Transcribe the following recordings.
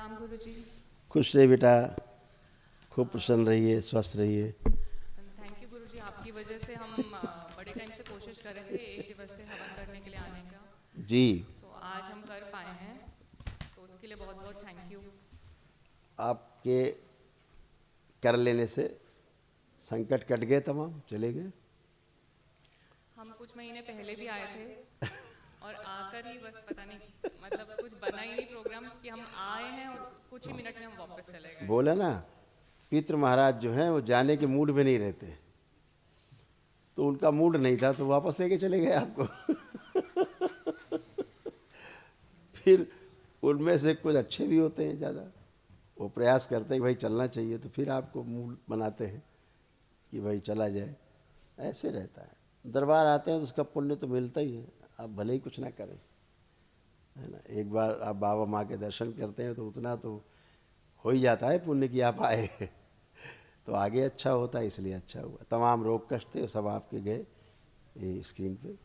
प्रणाम गुरुजी। खुश रहिए बेटा, खूब प्रसन्न रहिए, स्वस्थ रहिए। थैंक यू गुरुजी, आपकी वजह से हम बड़े टाइम से कोशिश कर रहे थे एक दिवस से हवन करने के लिए आने का। जी, आज हम कर पाए हैं, तो उसके लिए बहुत बहुत थैंक यू। आपके कर लेने से संकट कट गए, तमाम चले गए। हम कुछ महीने पहले भी आए थे और आकर ही बस पता नहीं, मतलब कुछ बना ही नहीं प्रोग्राम कि हम आए हैं और कुछ ही मिनट में हम वापस चले गए। बोला ना, पितृ महाराज जो हैं वो जाने के मूड में नहीं रहते, तो उनका मूड नहीं था तो वापस लेके चले गए आपको। फिर उनमें से कुछ अच्छे भी होते हैं, ज़्यादा वो प्रयास करते हैं कि भाई चलना चाहिए, तो फिर आपको मूड बनाते हैं कि भाई चला जाए। ऐसे रहता है, दरबार आते हैं तो उसका पुण्य तो मिलता ही है, आप भले ही कुछ ना करें, है ना। एक बार आप बाबा माँ के दर्शन करते हैं तो उतना तो हो ही जाता है पुण्य कि आप आए। तो आगे अच्छा होता है, इसलिए अच्छा हुआ। तमाम रोग कष्ट थे सब आपके गए ये स्क्रीन पे।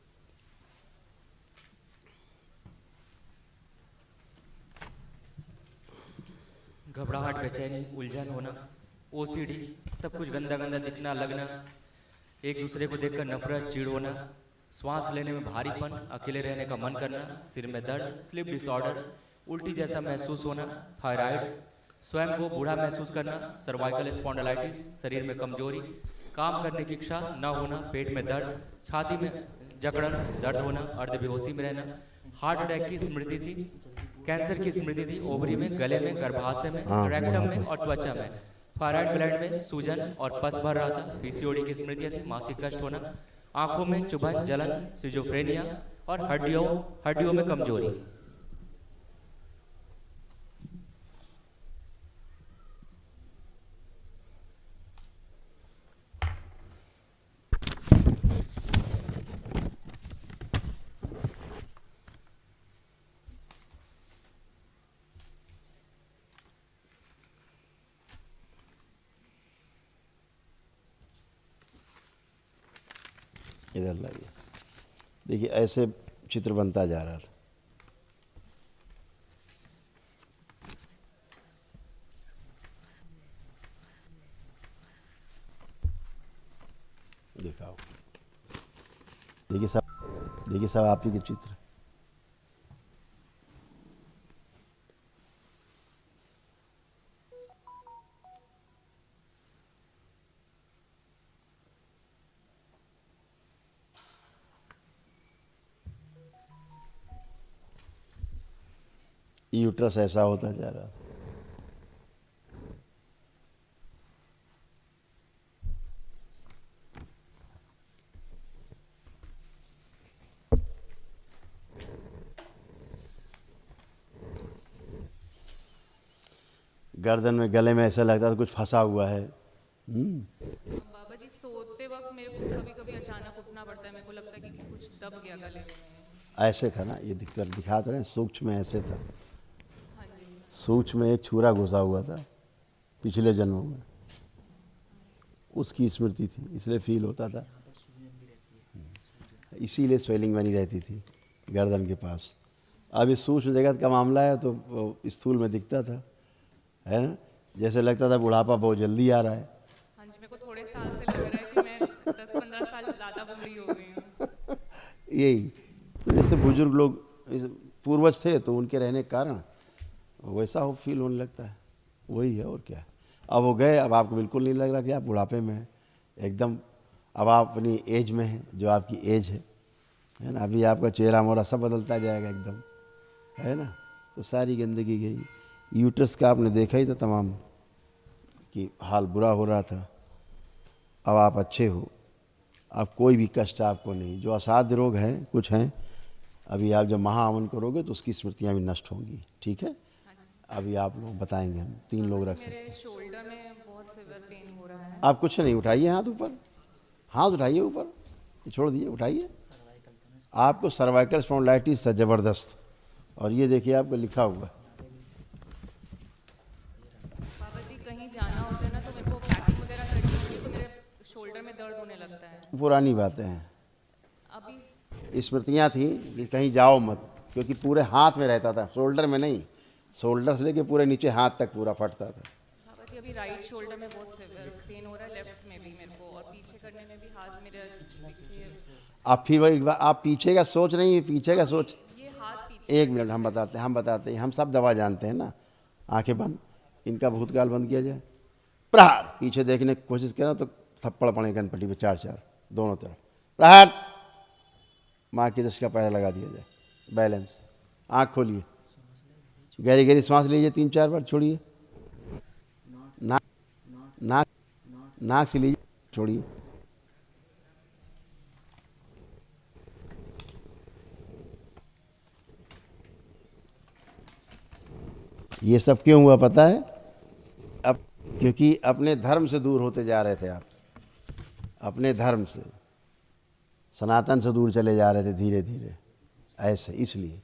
घबराहट, बेचैनी, उलझन होना, ओसीडी, सब कुछ गंदा गंदा दिखना लगना, एक दूसरे को देखकर नफरत, चिढ़ होना, श्वास लेने में भारीपन, अकेले रहने का मन करना, सिर में दर्द, स्लीप डिसऑर्डर, उल्टी जैसा महसूस होना, थायराइड, स्वयं को बूढ़ा महसूस करना, सर्वाइकल स्पॉन्डिलाइटिस, शरीर में कमजोरी, काम करने की इच्छा न होना, पेट में दर्द, छाती में जकड़न, दर्द होना, अर्धबेहोशी में रहना, हार्ट अटैक की स्मृति थी, कैंसर की स्मृति थी, ओवरी में, गले में, गर्भाशय में, रेक्टम में और त्वचा में, थायराइड ग्लैंड में सूजन और पस भर रहा था, पीसीओडी की स्मृतियां थी, मासिक कष्ट होना, आंखों में चुभन, जलन, सिजोफ्रेनिया और हड्डियों में कमजोरी। इधर लाइए, देखिए ऐसे चित्र बनता जा रहा था। दिखाओ, देखिए सब आप ही के चित्र। यूट्रस ऐसा होता जा रहा। गर्दन में, गले में ऐसा लगता था कुछ फंसा हुआ है। बाबा जी सोते वक्त मेरे को कभी कभी अचानक उठना पड़ता है, मेरे को लगता है कि कुछ दब गया गले में। ऐसे था ना, ये दिखाते रहे सूक्ष्म में ऐसे था। हाँ जी। सूक्ष्म में एक छुरा घुसा हुआ था पिछले जन्मों में, उसकी स्मृति थी, इसलिए फील होता था, इसीलिए स्वेलिंग बनी रहती थी गर्दन के पास। अब इस सूक्ष्म जगत का मामला है तो स्थूल में दिखता था, है ना, जैसे लगता था बुढ़ापा बहुत जल्दी आ रहा है। हाँ जी, मेरे को थोड़े साल से लग रहा है कि मैं 10-15 साल ज़्यादा बूढ़ी हो गई हूँ। यही तो, जैसे बुजुर्ग लोग पूर्वज थे तो उनके रहने के कारण वैसा हो फील होने लगता है, वही है और क्या है। अब वो गए, अब आपको बिल्कुल नहीं लग रहा कि आप बुढ़ापे में हैं, एकदम अब आप अपनी एज में हैं, जो आपकी एज है ना। अभी आपका चेहरा मोहरा सब बदलता जाएगा एकदम, है ना। तो सारी गंदगी गई। यूट्रस का आपने देखा ही था तमाम कि हाल बुरा हो रहा था। अब आप अच्छे हो, अब कोई भी कष्ट आपको नहीं। जो असाध्य रोग हैं कुछ हैं, अभी आप जब महाहवन करोगे तो उसकी स्मृतियाँ भी नष्ट होंगी, ठीक है। अभी आप लोग बताएंगे, हम 3 लोग रख सकते हैं। मेरे शोल्डर में बहुत सीवियर पेन हो रहा है। आप कुछ नहीं, उठाइए हाथ ऊपर, हाथ उठाइए ऊपर, ये छोड़ दिए, उठाइए। आपको सर्वाइकल स्पॉन्डिलाइटिस था ज़बरदस्त, और ये देखिए आपको लिखा हुआ। बाबा जी कहीं जाना होता है ना तो मेरे को पैकिंग वगैरह करनी होती है तो मेरे शोल्डर में दर्द होने लगता है। पुरानी बातें हैं, अभी स्मृतियाँ थी कि कहीं जाओ मत, क्योंकि पूरे हाथ में रहता था, शोल्डर में नहीं। शोल्डर से लेके पूरे नीचे हाथ तक पूरा फटता था। बाबा जी अभी राइट शोल्डर में बहुत सेवियर पेन हो रहा है, लेफ्ट में भी मेरे को, और पीछे करने में भी हाथ मेरे आप फिर वही आप पीछे का सोच नहीं, पीछे का सोच। ये हाथ पीछे। एक मिनट, हम बताते हैं, हम सब दवा जानते हैं ना। आंखें बंद, इनका भूतकाल बंद किया जाए, प्रहार, पीछे देखने की कोशिश करें तो थप्पड़ पड़े गणपति पे 4-4 दोनों तरफ, प्रहार, माँ की दश का पैरा लगा दिया जाए, बैलेंस। आँख खोलिए, गहरी गहरी सांस लीजिए 3-4 बार, छोड़िए, नाक से लीजिए, छोड़िए। ये सब क्यों हुआ पता है? अब क्योंकि अपने धर्म से दूर होते जा रहे थे आप, अपने धर्म से, सनातन से दूर चले जा रहे थे धीरे धीरे, ऐसे, इसलिए।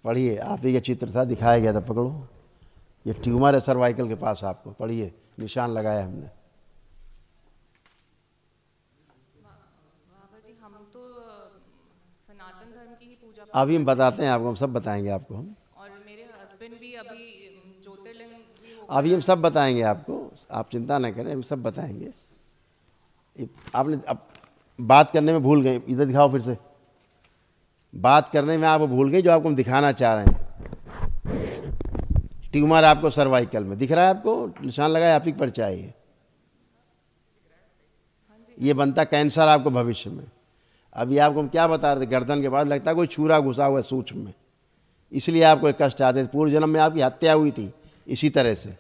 पढ़िए, आप ही का चित्र था, दिखाया गया था, पकड़ो, ये ट्यूमर है सर्वाइकल के पास, आपको पढ़िए, निशान लगाया हमने। बाबा जी हम तो सनातन धर्म की ही पूजा अभी हम बताते हैं आपको, हम सब बताएंगे आपको हम। और मेरे हस्बैंड भी अभी ज्योतिर्लिंग भी हो अभी हम सब बताएंगे आपको, आप चिंता न करें, हम सब बताएंगे। आपने अब बात करने में भूल गए, इधर दिखाओ फिर से, बात करने में आप भूल गए जो आपको हम दिखाना चाह रहे हैं। ट्यूमर आपको सर्वाइकल में दिख रहा है, आपको निशान लगाया, आप ही पर चाहिए, ये बनता कैंसर आपको भविष्य में। अभी आपको हम क्या बता रहे थे, गर्दन के पास लगता है कोई छुरा घुसा हुआ है सूक्ष्म में, इसलिए आपको एक कष्ट आते थे। पूर्व जन्म में आपकी हत्या हुई थी इसी तरह से,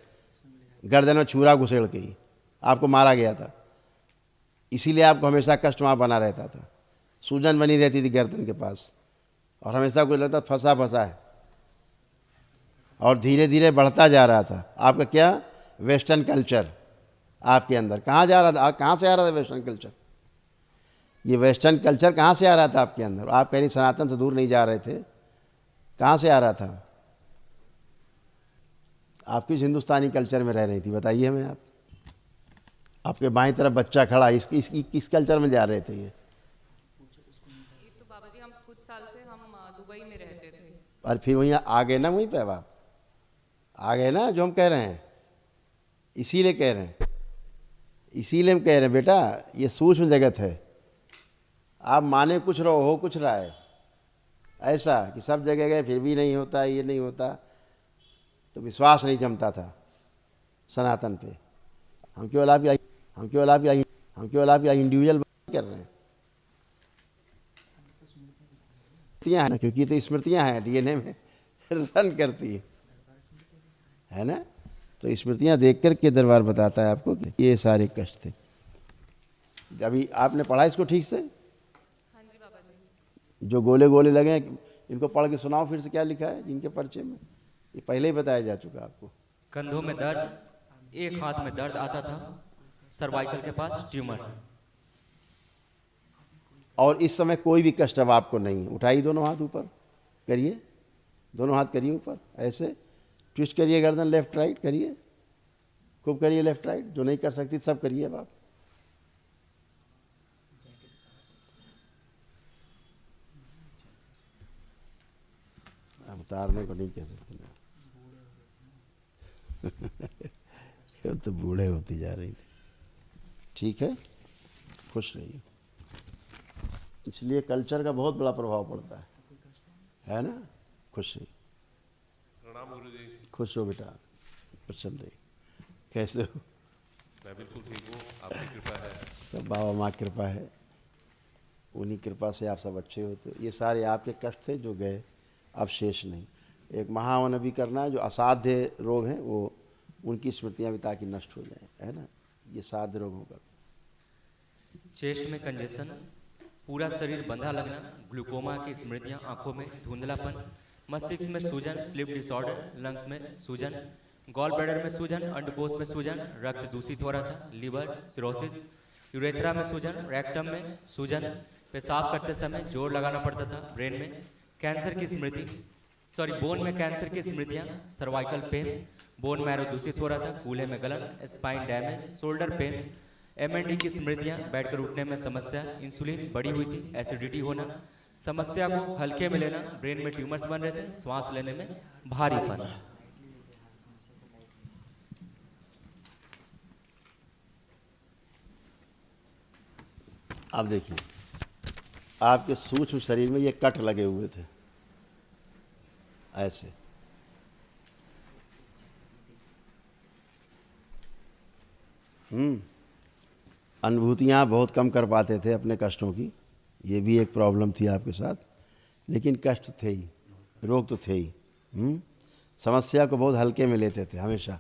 गर्दन में छुरा घुसेड़ के ही आपको मारा गया था, इसीलिए आपको हमेशा कष्ट वहाँ बना रहता था, सूजन बनी रहती थी गर्दन के पास, और हमेशा कुछ लगता फंसा फंसा है, और धीरे धीरे बढ़ता जा रहा था आपका क्या, वेस्टर्न कल्चर आपके अंदर। कहाँ जा रहा था, कहाँ से आ रहा था वेस्टर्न कल्चर? ये वेस्टर्न कल्चर कहाँ से आ रहा था आपके अंदर? आप कहीं सनातन से दूर नहीं जा रहे थे, कहाँ से आ रहा था? आप किस हिंदुस्तानी कल्चर में रह रही थी, बताइए हमें। आप, आपके बाएं तरफ बच्चा खड़ा, इसकी किस कल्चर में जा रहे थे? ये तो बाबा जी हम कुछ साल से हम दुबई में रहते थे। और फिर वहीं आ गए ना, वहीं पे अब आप आ गए ना, जो हम कह रहे हैं, इसीलिए कह रहे हैं, इसीलिए हम कह रहे हैं बेटा, ये सूक्ष्म जगत है। आप माने कुछ रहो, हो कुछ रहा है, ऐसा कि सब जगह गए फिर भी नहीं होता, ये नहीं होता, तो विश्वास नहीं जमता था सनातन पे। हम केवल आप इंडिविजुअल कर रहे हैं, स्मृतियाँ हैं ना, क्योंकि तो स्मृतियाँ हैं डीएनए में रन करती है ना, तो स्मृतियाँ देख कर के दरबार बताता है आपको कि ये सारे कष्ट थे। अभी आपने पढ़ा इसको ठीक से? हाँ जी बाबा जी। जो गोले गोले लगे हैं, इनको पढ़ के सुनाओ फिर से, क्या लिखा है जिनके परिचय में, ये पहले ही बताया जा चुका आपको। कंधों में दर्द, एक हाथ में दर्द आता था, सर्वाइकल के पास ट्यूमर, और इस समय कोई भी कष्ट अब आपको नहीं है। उठाइए दोनों हाथ ऊपर करिए, दोनों हाथ करिए ऊपर, ऐसे ट्विस्ट करिए गर्दन, लेफ्ट राइट करिए, खूब करिए लेफ्ट राइट, जो नहीं कर सकती सब करिए अब आप। अब उतारने को नहीं कह सकते ना ये तो बूढ़े होती जा रही थी। ठीक है, खुश रहिए। इसलिए कल्चर का बहुत बड़ा प्रभाव पड़ता है ना। खुश रहिए, प्रणाम गुरु जी। खुश हो बेटा, प्रसन्न रहिए। कैसे हो? मैं बिल्कुल ठीक हूँ, आपकी कृपा है। सब बाबा माँ की कृपा है, उन्हीं कृपा से आप सब अच्छे होते। ये सारे आपके कष्ट थे जो गए, अब शेष नहीं। एक महावनवी करना है, जो असाध्य रोग हैं वो उनकी स्मृतियाँ भी ताकि नष्ट हो जाएं, है ना। ये साध्य रोग होगा। चेस्ट में कंजेशन, पूरा शरीर बंधा लगना, ग्लूकोमा की स्मृतियाँ, आंखों में धुंधलापन, मस्तिष्क में सूजन, स्लीप डिसऑर्डर, लंग्स में सूजन, गॉल ब्लैडर में सूजन, अंडकोश में सूजन, रक्त दूषित हो रहा था, लीवर सिरोसिस, यूरेथ्रा में सूजन, रेक्टम में सूजन, पेशाब करते समय जोर लगाना पड़ता था, ब्रेन में कैंसर की स्मृति, बोन में कैंसर की स्मृतियां, सर्वाइकल पेन, बोन मैरो दूषित हो रहा था, कूल्हे में गलन, spine damage, shoulder pain, MND की स्मृतियां, बैठकर उठने में समस्या, इंसुलिन बढ़ी हुई थी, एसिडिटी होना, समस्या को हल्के में लेना, ब्रेन में ट्यूमर्स बन रहे थे, श्वास लेने में भारीपन। अब देखिए, आपके सूक्ष्म शरीर में ये कट लगे हुए थे ऐसे। अनुभूतियाँ बहुत कम कर पाते थे अपने कष्टों की, ये भी एक प्रॉब्लम थी आपके साथ, लेकिन कष्ट थे ही, रोग तो थे ही। समस्या को बहुत हल्के में लेते थे हमेशा,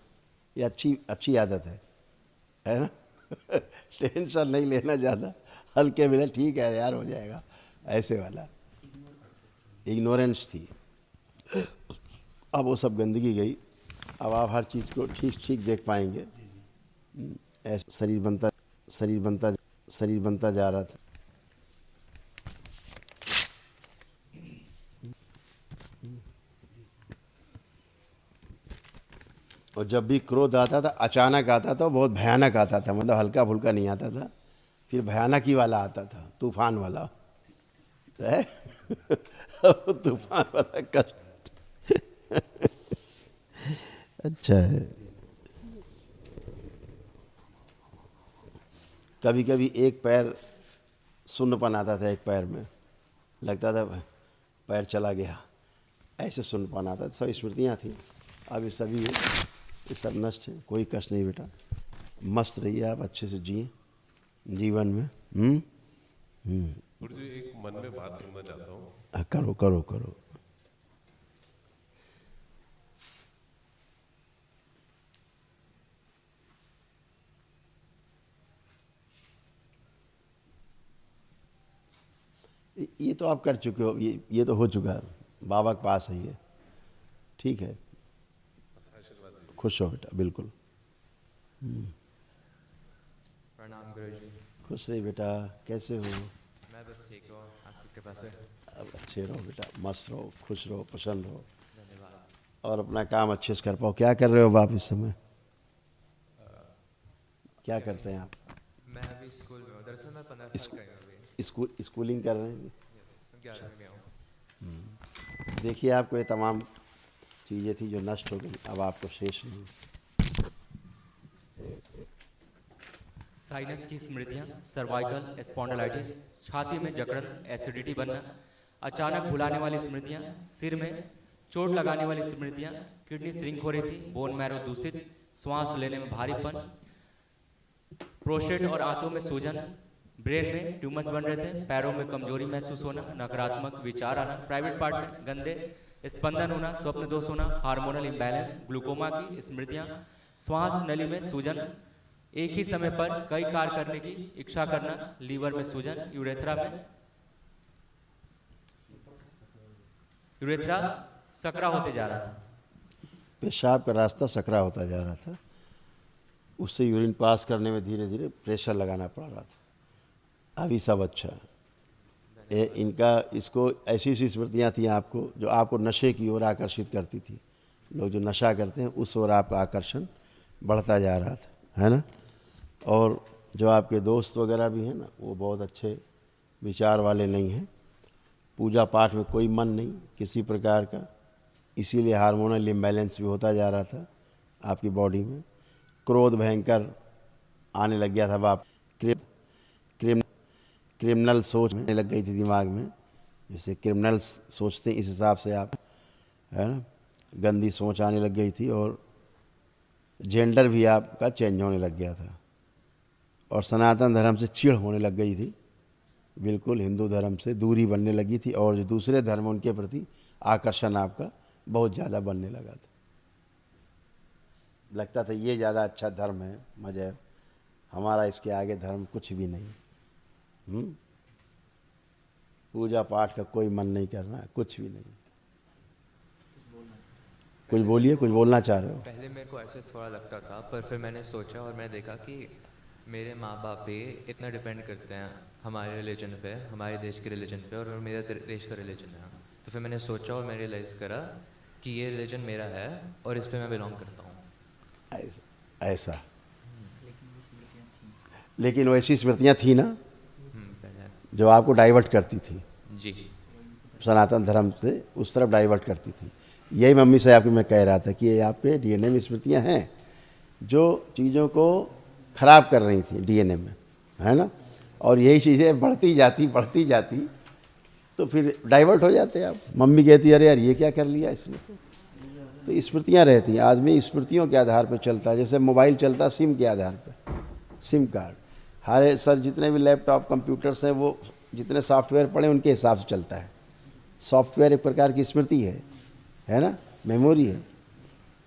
ये अच्छी आदत है ना। टेंशन नहीं लेना ज़्यादा, हल्के में ले, ठीक है यार हो जाएगा, ऐसे वाला इग्नोरेंस थी। अब वो सब गंदगी गई, अब आप हर चीज़ को ठीक देख पाएंगे। ऐसे शरीर बनता जा रहा था। और जब भी क्रोध आता था अचानक आता था, बहुत भयानक आता था, मतलब हल्का फुल्का नहीं आता था, फिर भयानक ही वाला आता था, तूफान वाला है। तूफान वाला कष्ट। अच्छा है। कभी कभी एक पैर सुन्नपन आता था, एक पैर में लगता था पैर चला गया, ऐसे सुन्नपन आता था। सब स्मृतियाँ थी, अब ये सब नष्ट है, कोई कष्ट नहीं बेटा, मस्त रहिए आप, अच्छे से जिए जीवन में। गुरुजी एक मन में बात करना चाहता हूँ। करो। ये तो आप कर चुके हो, ये तो हो चुका है, बाबा के पास है ये, ठीक है। खुश हो बेटा, बिल्कुल। प्रणाम गुरुजी। खुश रही बेटा, कैसे हो? मैं बस ठीक हूँ, आपकी कृपा से। अब अच्छे रहो बेटा, मस्त रहो, खुश रहो, प्रसन्न रहो, धन्यवाद। और अपना काम अच्छे से कर पाओ। क्या कर रहे हो आप इस समय? क्या करते हैं आप? मैं अभी स्कूल में हूँ, दरअसल मैं 15 साल का हूँ अभी। स्कूलिंग कर रहे हैं? 11वीं में हूँ। देखिए, आपको ये तमाम चीज़ें थी जो नष्ट हो गई, अब आपको शेष नहीं। साइनस की स्मृतियां, सर्वाइकल स्पॉन्डिलाइटिस, छाती में जकड़न, एसिडिटी बनना, अचानक बुलाने वाली स्मृतियां, सिर में चोट लगाने वाली स्मृतियां, किडनी श्रिंक हो रही थी, बोन मैरो दूषित, श्वास लेने में भारीपन, प्रोस्टेट और आंतों में सूजन, ब्रेन में ट्यूमर्स बन रहे थे, पैरों में कमजोरी महसूस होना, नकारात्मक विचार आना, प्राइवेट पार्ट में गंदे स्पंदन होना, स्वप्न दोष होना, हार्मोनल इम्बैलेंस, ग्लूकोमा की स्मृतियां, श्वास नली में सूजन, एक ही समय पर कई कार्य करने की इच्छा करना, लीवर में सूजन, यूरेथ्रा सकरा होते जा रहा था, पेशाब का रास्ता सकरा होता जा रहा था, उससे यूरिन पास करने में धीरे धीरे प्रेशर लगाना पड़ रहा था। अभी सब अच्छा है। इसको ऐसी स्मृतियाँ थी आपको, जो आपको नशे की ओर आकर्षित करती थी। लोग जो नशा करते हैं उस ओर आपका आकर्षण बढ़ता जा रहा था, है ना। और जो आपके दोस्त वगैरह भी हैं ना, वो बहुत अच्छे विचार वाले नहीं हैं, पूजा पाठ में कोई मन नहीं किसी प्रकार का, इसीलिए हार्मोनल इम्बैलेंस भी होता जा रहा था आपकी बॉडी में। क्रोध भयंकर आने लग गया था, बाप क्रिमिनल सोच में लग गई थी दिमाग में, जैसे क्रिमिनल्स सोचते हैं इस हिसाब से आप, है ना, गंदी सोच आने लग गई थी। और जेंडर भी आपका चेंज होने लग गया था, और सनातन धर्म से चिढ़ होने लग गई थी, बिल्कुल हिंदू धर्म से दूरी बनने लगी थी, और जो दूसरे धर्म उनके प्रति आकर्षण आपका बहुत ज़्यादा बनने लगा था। लगता था ये ज़्यादा अच्छा धर्म है, मज़हब हमारा, इसके आगे धर्म कुछ भी नहीं। पूजा पाठ का कोई मन नहीं करना, कुछ भी नहीं। कुछ बोलिए, कुछ बोलना चाह रहे हो? पहले मेरे को ऐसे थोड़ा लगता था, पर फिर मैंने सोचा और मैं देखा कि मेरे माँ बाप भी इतना डिपेंड करते हैं हमारे रिलीजन पे, हमारे देश के रिलीजन पे, और मेरा देश का रिलीजन है, तो फिर मैंने सोचा और मैंने रियलाइज़ करा कि ये रिलीजन मेरा है और इस पे मैं बिलोंग करता हूँ। ऐसा लेकिन वैसी स्मृतियाँ थी ना पहले जो आपको डाइवर्ट करती थी जी। सनातन धर्म से उस तरफ डाइवर्ट करती थी। यही मम्मी से आपकी मैं कह रहा था कि ये आपके डीएनए में स्मृतियाँ हैं जो चीज़ों को ख़राब कर रही थी डीएनए में, है ना। और यही चीज़ें बढ़ती जाती तो फिर डाइवर्ट हो जाते आप। मम्मी कहती अरे यार ये क्या कर लिया इसने। तो स्मृतियाँ रहती हैं, आदमी स्मृतियों के आधार पर चलता है। जैसे मोबाइल चलता है सिम के आधार पर, सिम कार्ड। हर सर जितने भी लैपटॉप कंप्यूटर्स हैं वो जितने सॉफ्टवेयर पड़े उनके हिसाब से चलता है। सॉफ्टवेयर एक प्रकार की स्मृति है ना, मेमोरी है।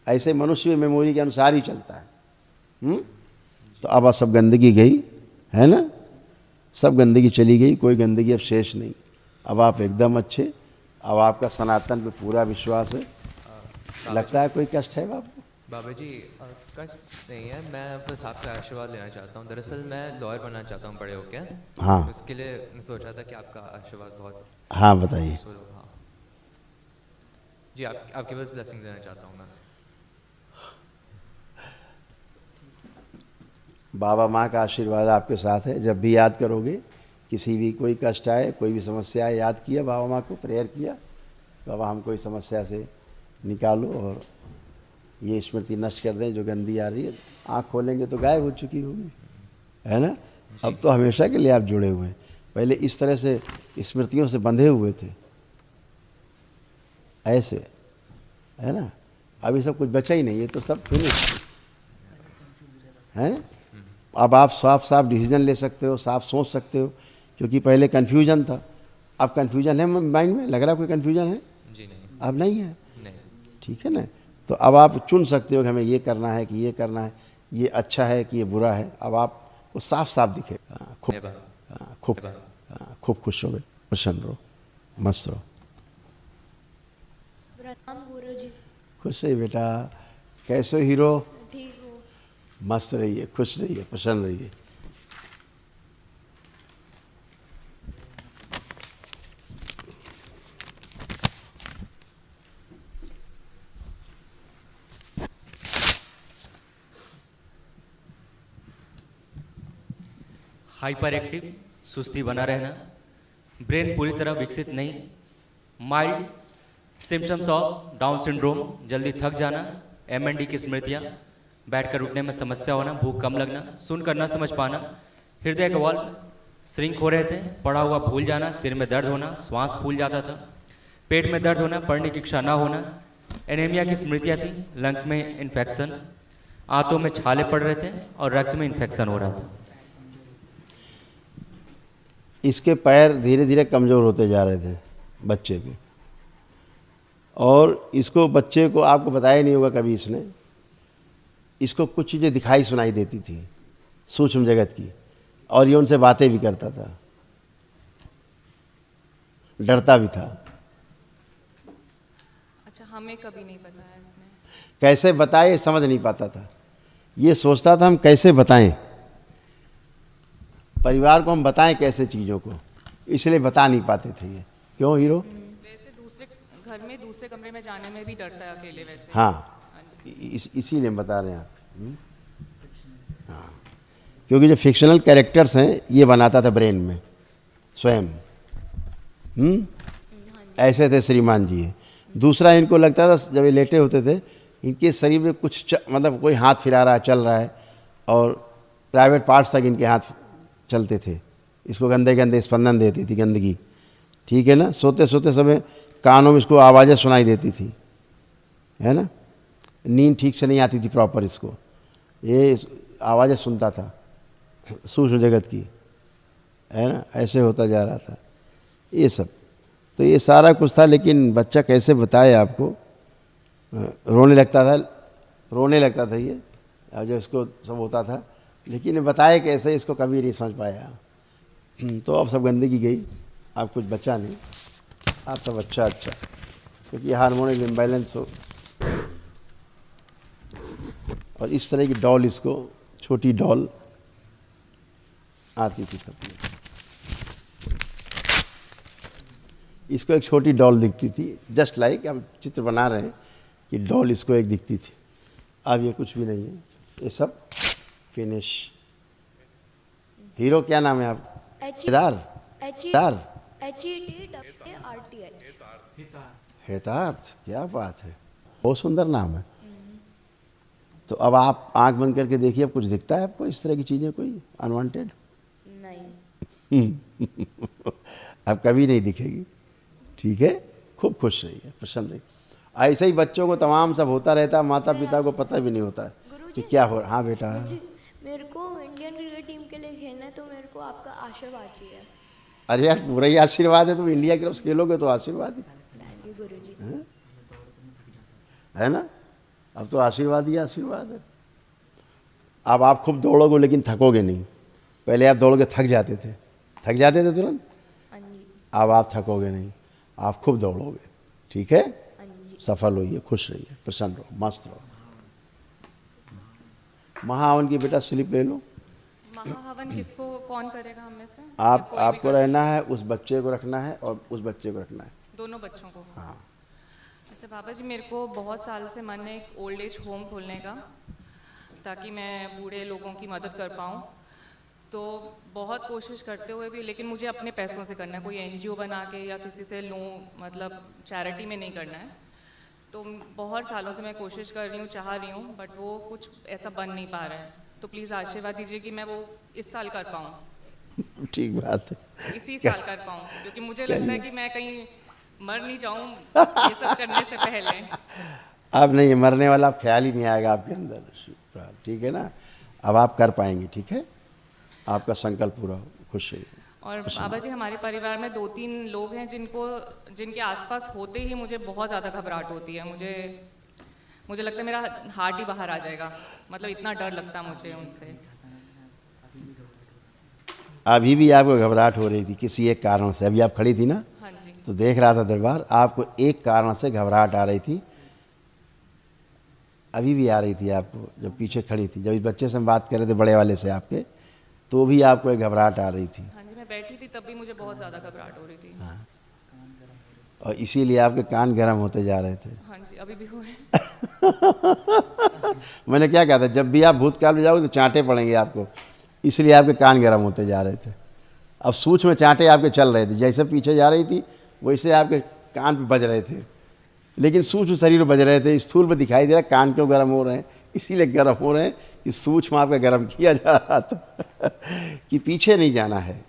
ऐसे मनुष्य भी मेमोरी के अनुसार ही चलता है। तो अब सब गंदगी गई, है ना, सब गंदगी चली गई, कोई गंदगी अब शेष नहीं। अब आप एकदम अच्छे, अब आपका सनातन पे पूरा विश्वास है। लगता है कोई कष्ट है बाबू? बाबा जी कष्ट नहीं है, मैं बस आपका आशीर्वाद लेना चाहता हूँ। दरअसल मैं लॉयर बनना चाहता हूँ बड़े होके। हाँ उसके लिए मैं सोचा था कि आपका आशीर्वाद बहुत। हाँ बताइए। हाँ जी, आपके पास ब्लेसिंग देना चाहता हूँ मैं। बाबा माँ का आशीर्वाद आपके साथ है। जब भी याद करोगे, किसी भी कोई कष्ट आए, कोई भी समस्या आए, याद किया बाबा माँ को, प्रेयर किया, बाबा हम कोई समस्या से निकालो और ये स्मृति नष्ट कर दें जो गंदी आ रही है। आँख खोलेंगे तो गायब हो चुकी होगी, है ना। अब तो हमेशा के लिए आप जुड़े हुए हैं। पहले इस तरह से स्मृतियों से बंधे हुए थे, ऐसे, है ना। अभी सब कुछ बचा ही नहीं है, तो सब फिनिश है। अब आप साफ साफ डिसीजन ले सकते हो, साफ सोच सकते हो, क्योंकि पहले कन्फ्यूजन था। अब कन्फ्यूजन है माइंड में, लग रहा है कोई कन्फ्यूजन है? जी नहीं। अब नहीं है, नहीं। ठीक है ना। तो अब आप चुन सकते हो कि हमें ये करना है कि ये करना है, ये अच्छा है कि ये बुरा है। अब आपको साफ साफ दिखेगा। खूब खुश रहो, प्रसन्न रहो, मस्त रहो। प्रणाम गुरुजी। खुश रहिए बेटा। कैसे हो हीरो? ठीक हो? मस्त रहिए, खुश रहिए, प्रसन्न रहिए। हाइपर एक्टिव, सुस्ती बना रहना, ब्रेन पूरी तरह विकसित नहीं, mild symptoms of down syndrome, जल्दी थक जाना, एमएनडी की स्मृतियाँ, बैठकर उठने में समस्या होना, भूख कम लगना, सुनकर न समझ पाना, हृदय के वाल्व श्रिंक हो रहे थे, पढ़ा हुआ भूल जाना, सिर में दर्द होना, श्वास फूल जाता था, पेट में दर्द होना, पढ़ने की इच्छा न होना, एनीमिया की स्मृतियाँ थी, लंग्स में इन्फेक्शन, आंतों में छाले पड़ रहे थे और रक्त में इन्फेक्शन हो रहा था। इसके पैर धीरे धीरे कमज़ोर होते जा रहे थे बच्चे के, और इसको बच्चे को आपको बताया नहीं होगा कभी इसने, इसको कुछ चीज़ें दिखाई सुनाई देती थी सूक्ष्म जगत की, और ये उनसे बातें भी करता था, डरता भी था। अच्छा, हमें कभी नहीं बताया इसने। कैसे बताए समझ नहीं पाता था, ये सोचता था हम कैसे बताएं, परिवार को हम बताएं कैसे चीज़ों को, इसलिए बता नहीं पाते थे ये। क्यों हीरो? वैसे दूसरे घर में दूसरे कमरे में जाने में भी डरता है अकेले वैसे। हाँ, इसीलिए हम बता रहे हैं आप। हाँ, क्योंकि जो फिक्शनल कैरेक्टर्स हैं ये बनाता था ब्रेन में स्वयं। ऐसे थे श्रीमान जी। दूसरा इनको लगता था जब ये लेटे होते थे, इनके शरीर में कुछ मतलब कोई हाथ फिरा रहा है, चल रहा है, और प्राइवेट पार्ट्स तक इनके हाथ चलते थे। इसको गंदे गंदे स्पंदन देती थी गंदगी, ठीक है ना। सोते सोते समय कानों में इसको आवाज़ें सुनाई देती थी, है ना। नींद ठीक से नहीं आती थी प्रॉपर, इसको ये आवाज़ें सुनता था सूक्ष्म जगत की, है ना। ऐसे होता जा रहा था ये सब। तो ये सारा कुछ था, लेकिन बच्चा कैसे बताए आपको, रोने लगता था ये, जो इसको सब होता था, लेकिन बताए कैसे इसको कभी नहीं समझ पाया। तो अब सब गंदगी गई, अब कुछ बचा नहीं, अब सब अच्छा, क्योंकि हार्मोनल इम्बैलेंस हो। और इस तरह की डॉल, इसको छोटी डॉल आती थी सब में। इसको एक छोटी डॉल दिखती थी, जस्ट लाइक हम चित्र बना रहे हैं कि डॉल इसको एक दिखती थी। अब ये कुछ भी नहीं है, ये सब फिनिश। हीरो क्या नाम है आप? हेतार्थ, क्या बात है, बहुत सुंदर नाम है। तो अब आप आंख बंद करके देखिए, अब कुछ दिखता है आपको इस तरह की चीज़ें कोई अनवांटेड? नहीं। अब कभी नहीं दिखेगी, ठीक है। खूब खुश रहिए, प्रसन्न रहिए। ऐसे ही बच्चों को तमाम सब होता रहता है, माता पिता को पता भी नहीं होता है कि क्या हो। हाँ बेटा, मेरे को इंडियन क्रिकेट टीम के लिए खेलना है, तो मेरे को आपका आशीर्वाद चाहिए। अरे यार पूरा ही आशीर्वाद है, तुम इंडिया की तरफ खेलोगे तो आशीर्वाद ही गुरुजी है ना। अब तो आशीर्वाद ही आशीर्वाद है। अब आप खूब दौड़ोगे लेकिन थकोगे नहीं। पहले आप दौड़ के थक जाते थे तुरंत। अब आप थकोगे नहीं, आप खूब दौड़ोगे, ठीक है। सफल होइए, खुश रहिए, प्रसन्न रहो, मस्त रहो। महाहवन की बेटा स्लिप ले लो। महाहवन किसको कौन करेगा हम में से? आपको रहना है, उस बच्चे को रखना है और उस बच्चे को रखना है, दोनों बच्चों को। हाँ। अच्छा बाबा जी, मेरे को बहुत साल से मन है एक ओल्ड एज होम खोलने का, ताकि मैं बूढ़े लोगों की मदद कर पाऊँ। तो बहुत कोशिश करते हुए भी, लेकिन मुझे अपने पैसों से करना है, कोई एनजीओ बना के या किसी से लूँ, मतलब चैरिटी में नहीं करना है। तो बहुत सालों से मैं कोशिश कर रही हूँ, चाह रही हूँ, बट वो कुछ ऐसा बन नहीं पा रहा है। तो प्लीज़ आशीर्वाद दीजिए कि मैं वो इस साल कर पाऊँ। ठीक बात है, इसी साल कर पाऊँ, क्योंकि मुझे लगता है कि मैं कहीं मर नहीं जाऊँ ये सब करने से पहले। अब नहीं, मरने वाला अब ख्याल ही नहीं आएगा आपके अंदर, ठीक है ना। अब आप कर पाएंगे, ठीक है। आपका संकल्प पूरा हो, खुश रहिए। और बाबा जी, हमारे परिवार में 2-3 लोग हैं जिनके आसपास होते ही मुझे बहुत ज़्यादा घबराहट होती है। मुझे लगता है मेरा हार्ट ही बाहर आ जाएगा, मतलब इतना डर लगता है मुझे उनसे। अभी भी आपको घबराहट हो रही थी किसी एक कारण से, अभी आप खड़ी थी ना, हाँ जी। तो देख रहा था दरबार, आपको एक कारण से घबराहट आ रही थी। अभी भी आ रही थी आपको, जब पीछे खड़ी थी, जब इस बच्चे से हम बात कर रहे थे, बड़े वाले से आपके, तो भी आपको एक घबराहट आ रही थी। हाँ जी, मैं बैठी थी तब भी मुझे बहुत ज़्यादा घबराहट हो रही थी। हाँ, और इसीलिए आपके कान गर्म होते जा रहे थे। हाँ जी, अभी भी हो रहे हैं। मैंने क्या कहा था, जब भी आप भूतकाल में जाओगे तो चांटे पड़ेंगे आपको, इसलिए आपके कान गर्म होते जा रहे थे। अब सूक्ष्म चांटे आपके चल रहे थे, जैसे पीछे जा रही थी वैसे आपके कान पे बज रहे थे, लेकिन सूक्ष्म शरीर बज रहे थे। स्थूल में दिखाई दे रहा कान क्यों गर्म हो रहे हैं, इसीलिए गर्म हो रहे हैं कि सूक्ष्म आपका गर्म किया जा रहा था। कि पीछे नहीं जाना है,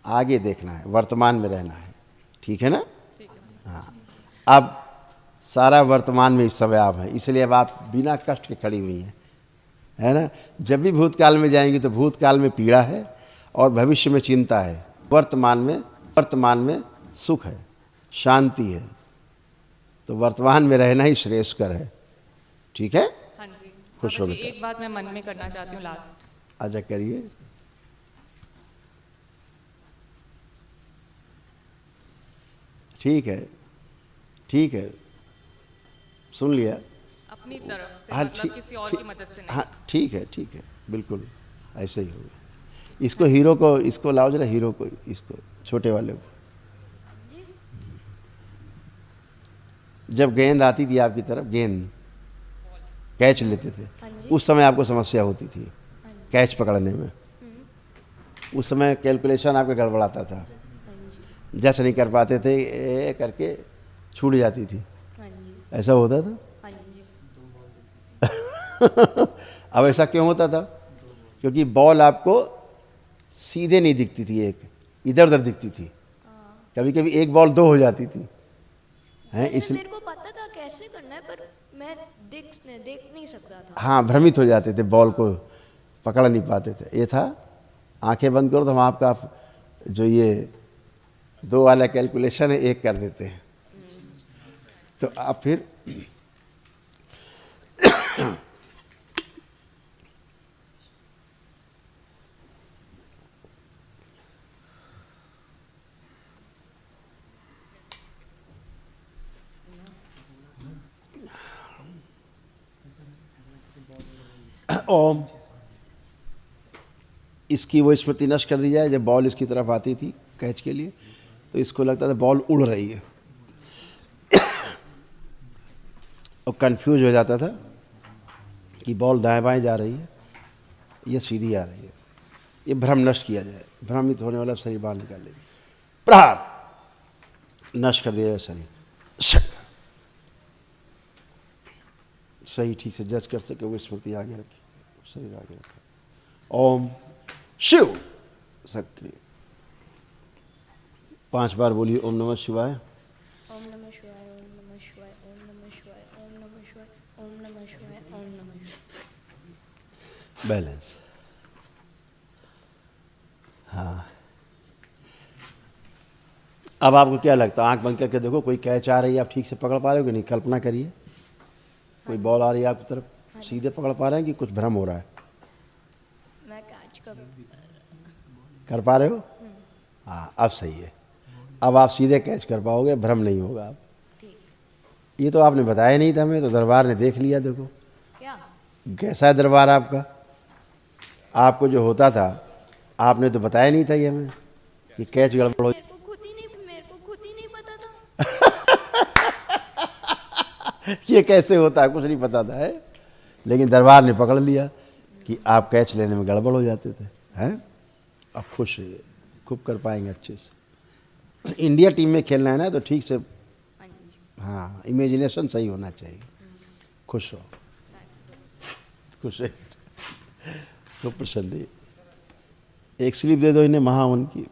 आगे देखना है, वर्तमान में रहना है, ठीक है ना। हाँ, अब सारा वर्तमान में इस समय आप हैं, इसलिए अब आप बिना कष्ट के खड़ी हुई हैं, है ना। जब भी भूतकाल में जाएंगी तो भूतकाल में पीड़ा है और भविष्य में चिंता है। वर्तमान में सुख है, शांति है। तो वर्तमान में रहना ही श्रेयस्कर है, ठीक है। हाँ जी। खुश हो बाबा जी, बेटा। एक बात मैं मन में करना चाहती हूँ लास्ट। आजा करिए। ठीक है, ठीक है, सुन लिया। अपनी तरफ से, हाँ, मतलब किसी और की मदद से नहीं। हाँ ठीक है, ठीक है, बिल्कुल ऐसे ही होगा। इसको हीरो को, इसको लाओ जरा, हीरो को, इसको छोटे वाले को। जब गेंद आती थी आपकी तरफ, गेंद कैच लेते थे, उस समय आपको समस्या होती थी कैच पकड़ने में। उस समय कैलकुलेशन आपका गड़बड़ाता था, जज नहीं कर पाते थे, करके छूट जाती थी, ऐसा होता था। अब ऐसा क्यों होता था? क्योंकि बॉल आपको सीधे नहीं दिखती थी, एक इधर उधर दिखती थी। कभी कभी एक बॉल दो हो जाती थी, हैं, इसलिए मेरे को पता था कैसे करना है, पर मैं देख नहीं सकता था। हाँ, भ्रमित हो जाते थे, बॉल को पकड़ नहीं पाते थे। ये था, आंखें बंद करो तो हम आपका जो ये 2 वाला कैलकुलेशन है 1 कर देते हैं। तो आप फिर ओम, इसकी वो स्मृति नष्ट कर दी जाए। जब बॉल इसकी तरफ आती थी कैच के लिए, तो इसको लगता था बॉल उड़ रही है और कंफ्यूज हो जाता था कि बॉल दाएं बाएं जा रही है या सीधी आ रही है। ये भ्रम नष्ट किया जाए, भ्रमित होने वाला शरीर बाहर निकाल ले, प्रहार नष्ट कर दिया जाए शरीर, सही ठीक से जज कर सके वो स्मृति आगे रखी, शरीर आगे रखा। ओम शिव सक्रिय 5 बार बोलिए ओम नमः शिवाय। ओम नमः शिवाय, ओम नमः शिवाय, ओम नमः शिवाय, ओम नमः शिवाय, ओम नमः शिवाय, ओम नमः शिवाय। बैलेंस। हाँ, अब आपको क्या लगता है, आंख बंद करके देखो, कोई कैच आ रही है आप ठीक से पकड़ पा रहे हो कि नहीं? कल्पना करिए, कोई बॉल आ रही है आपकी तरफ, सीधे पकड़ पा रहे हैं कि कुछ भ्रम हो रहा है? मैं कैच कर पा रहे हो? हाँ, अब सही है। अब आप सीधे कैच कर पाओगे, भ्रम नहीं होगा आप। ये तो आपने बताया नहीं था हमें, तो दरबार ने देख लिया। देखो क्या कैसा है दरबार आपका। आपको जो होता था आपने तो बताया नहीं था ये हमें कि कैच गड़बड़ हो। मेरे को खुद ही नहीं पता था। ये कैसे होता है, कुछ नहीं पता था है? लेकिन दरबार ने पकड़ लिया कि आप कैच लेने में गड़बड़ हो जाते थे, हैं? अब खुश रहिए, खूब कर पाएंगे अच्छे से। इंडिया टीम में खेलना है ना, तो ठीक से, हाँ, इमेजिनेशन सही होना चाहिए। खुश रहो, खुश रहिए, खूब प्रसन्न रहिए। एक स्लिप दे दो इन्हें महावन की।